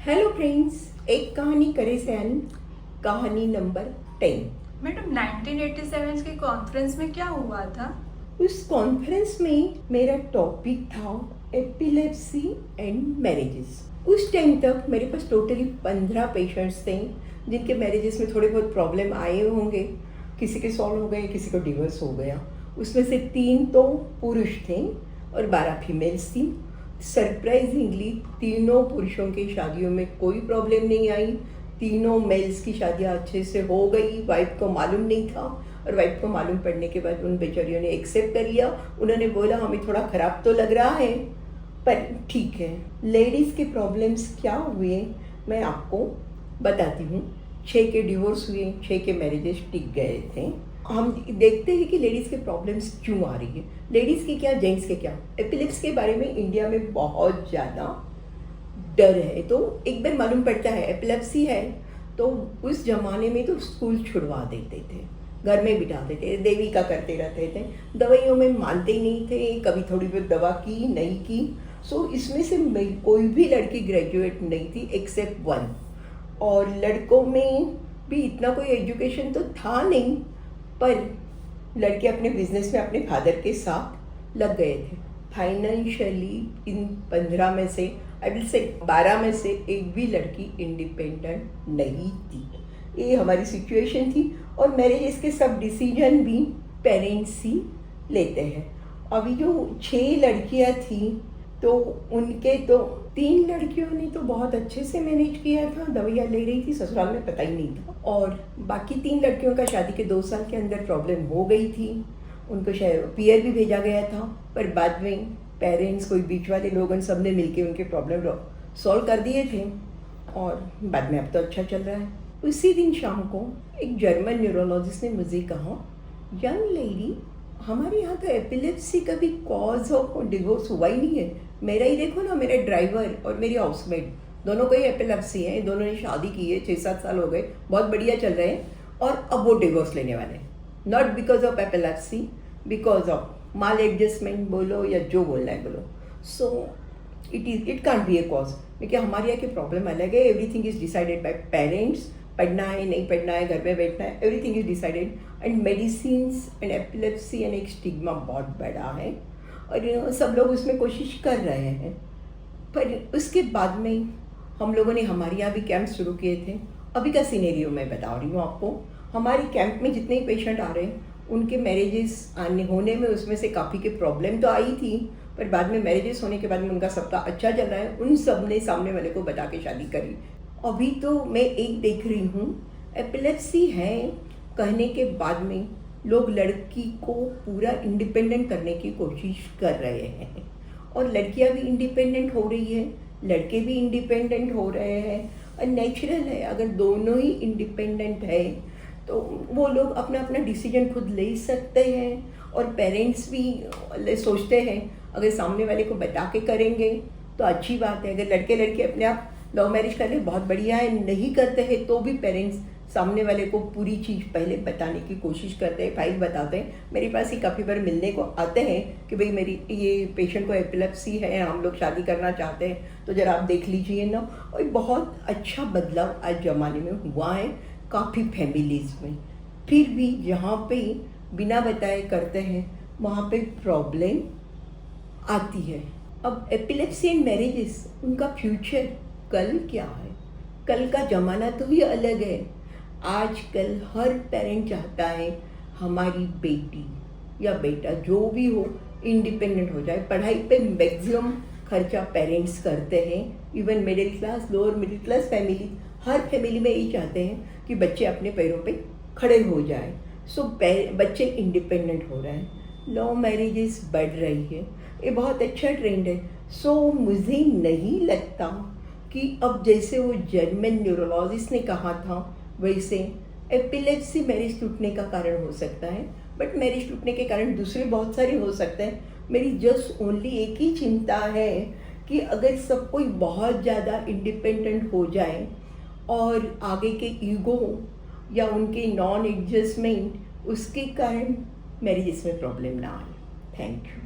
Hello friends, एक कहानी करे से अन कहानी नंबर 10। मैडम 1987 के कॉन्फ्रेंस में क्या हुआ था? उस कॉन्फ्रेंस में मेरा टॉपिक था एपिलेप्सी एंड मैरिजेस। उस टाइम तक मेरे पास टोटली 15 पेशेंट्स थे जिनके मैरिजेस में थोड़े बहुत प्रॉब्लम आए होंगे। किसी के सॉल्व हो गए, किसी को डिवोर्स हो गया। उसमें से 3 तो पुरुष थे और 12 फीमेल्स थी। सरप्राइजिंगली तीनों पुरुषों की शादियों में कोई प्रॉब्लम नहीं आई। तीनों मेल्स की शादियाँ अच्छे से हो गई। वाइफ को मालूम नहीं था और वाइफ को मालूम पड़ने के बाद उन बेचारियों ने एक्सेप्ट कर लिया। उन्होंने बोला हमें थोड़ा ख़राब तो लग रहा है पर ठीक है। लेडीज़ के प्रॉब्लम्स क्या हुए मैं आपको बताती हूँ। 6 के डिवोर्स हुए, 6 के मैरिजेस टिक गए थे। हम देखते हैं कि लेडीज़ के प्रॉब्लम्स क्यों आ रही है। लेडीज़ के क्या, जेंट्स के क्या। एपिलेप्सी के बारे में इंडिया में बहुत ज़्यादा डर है। तो एक बार मालूम पड़ता है एपिलेप्सी है तो उस ज़माने में तो स्कूल छुड़वा देते थे, घर में बिठा देते थे, देवी का करते रहते थे। दवाइयों में मानते ही नहीं थे, कभी थोड़ी बहुत दवा की नहीं की। सो इसमें से कोई भी लड़की ग्रेजुएट नहीं थी एक्सेप्ट 1। और लड़कों में भी इतना कोई एजुकेशन तो था नहीं, पर लड़के अपने बिजनेस में अपने फादर के साथ लग गए थे। फाइनेंशियली इन 15 में से आई विल से 12 में से एक भी लड़की इंडिपेंडेंट नहीं थी। ये हमारी सिचुएशन थी। और मैरिजेस के सब डिसीजन भी पेरेंट्स ही लेते हैं। अभी जो 6 लड़कियां थी तो उनके तो 3 लड़कियों ने तो बहुत अच्छे से मैनेज किया था, दवाइयाँ ले रही थी, ससुराल में पता ही नहीं था। और बाकी 3 लड़कियों का शादी के 2 साल के अंदर प्रॉब्लम हो गई थी। उनको शायद पीयर भी भेजा गया था, पर बाद में पेरेंट्स, कोई बीच वाले लोग, उन सब ने मिलके उनके प्रॉब्लम सॉल्व कर दिए थे और बाद में अब तो अच्छा चल रहा है। उसी दिन शाम को एक जर्मन न्यूरोलॉजिस्ट ने मुझे कहा, यंग लेडी, हमारे यहाँ तो एपिलेप्सी का भी कॉज ऑफ डिवोर्स हुआ ही नहीं है। मेरा ही देखो ना, मेरा ड्राइवर और मेरी हाउसमेट दोनों को ही एपिलेप्सी है। दोनों ने शादी की है, 6-7 साल हो गए, बहुत बढ़िया चल रहे हैं और अब वो डिवोर्स लेने वाले हैं। Not because of epilepsy, because of mall adjustment बोलो या जो बोलना है बोलो। So it can't be A cause, क्योंकि हमारे यहाँ की प्रॉब्लम अलग है। Everything is decided by parents. पढ़ना है, नहीं पढ़ना है, घर में बैठना है, everything is decided. And medicines and epilepsy and एक स्टिग्मा बहुत बड़ा है और सब लोग उसमें कोशिश कर रहे हैं। पर उसके बाद में हम लोगों ने हमारे यहाँ भी कैंप शुरू किए थे। अभी का सिनेरियो मैं बता रही हूँ आपको। हमारे कैंप में जितने ही पेशेंट आ रहे हैं उनके मैरिजेस होने में उसमें से काफ़ी के प्रॉब्लम तो आई थी, पर बाद में मैरिजेस होने के बाद में उनका सबका अच्छा चल रहा है। उन सब ने सामने वाले को बता के शादी करी। अभी तो मैं एक देख रही हूँ, एपिलेप्सी है कहने के बाद में लोग लड़की को पूरा इंडिपेंडेंट करने की कोशिश कर रहे हैं और लड़कियां भी इंडिपेंडेंट हो रही है, लड़के भी इंडिपेंडेंट हो रहे हैं। और नेचुरल है, अगर दोनों ही इंडिपेंडेंट है तो वो लोग अपना अपना डिसीजन खुद ले सकते हैं। और पेरेंट्स भी सोचते हैं अगर सामने वाले को बता के करेंगे तो अच्छी बात है। अगर लड़के लड़के अपने आप लव मैरिज कर ले, बहुत बढ़िया है। नहीं करते हैं तो भी पेरेंट्स सामने वाले को पूरी चीज़ पहले बताने की कोशिश करते हैं, फाइल बताते हैं। मेरे पास ही काफ़ी बार मिलने को आते हैं कि भाई मेरी ये पेशेंट को एपिलेप्सी है, हम लोग शादी करना चाहते हैं, तो ज़रा आप देख लीजिए ना। और बहुत अच्छा बदलाव आज ज़माने में हुआ है काफ़ी फैमिलीज़ में। फिर भी जहाँ पे बिना बताए करते हैं वहाँ पे प्रॉब्लम आती है। अब एपिलेप्सी एंड मैरिजेस, उनका फ्यूचर कल क्या है? कल का ज़माना तो ही अलग है। आजकल हर पेरेंट चाहता है हमारी बेटी या बेटा जो भी हो इंडिपेंडेंट हो जाए। पढ़ाई पे मैक्सिमम खर्चा पेरेंट्स करते हैं। Even middle class, lower middle class family, हर फैमिली में यही चाहते हैं कि बच्चे अपने पैरों पे खड़े हो जाए। सो बच्चे इंडिपेंडेंट हो रहे हैं, लव मैरिजेस बढ़ रही है, ये बहुत अच्छा ट्रेंड है। सो मुझे नहीं लगता कि अब जैसे वो जर्मन न्यूरोलॉजिस्ट ने कहा था वैसे एपिलेप्सी मैरिज टूटने का कारण हो सकता है। बट मैरिज टूटने के कारण दूसरे बहुत सारे हो सकते हैं। मेरी जस्ट ओनली एक ही चिंता है कि अगर सब कोई बहुत ज़्यादा इंडिपेंडेंट हो जाए और आगे के ईगो या उनके नॉन एडजस्टमेंट उसके कारण मैरिजेस में प्रॉब्लम ना आए। Thank you.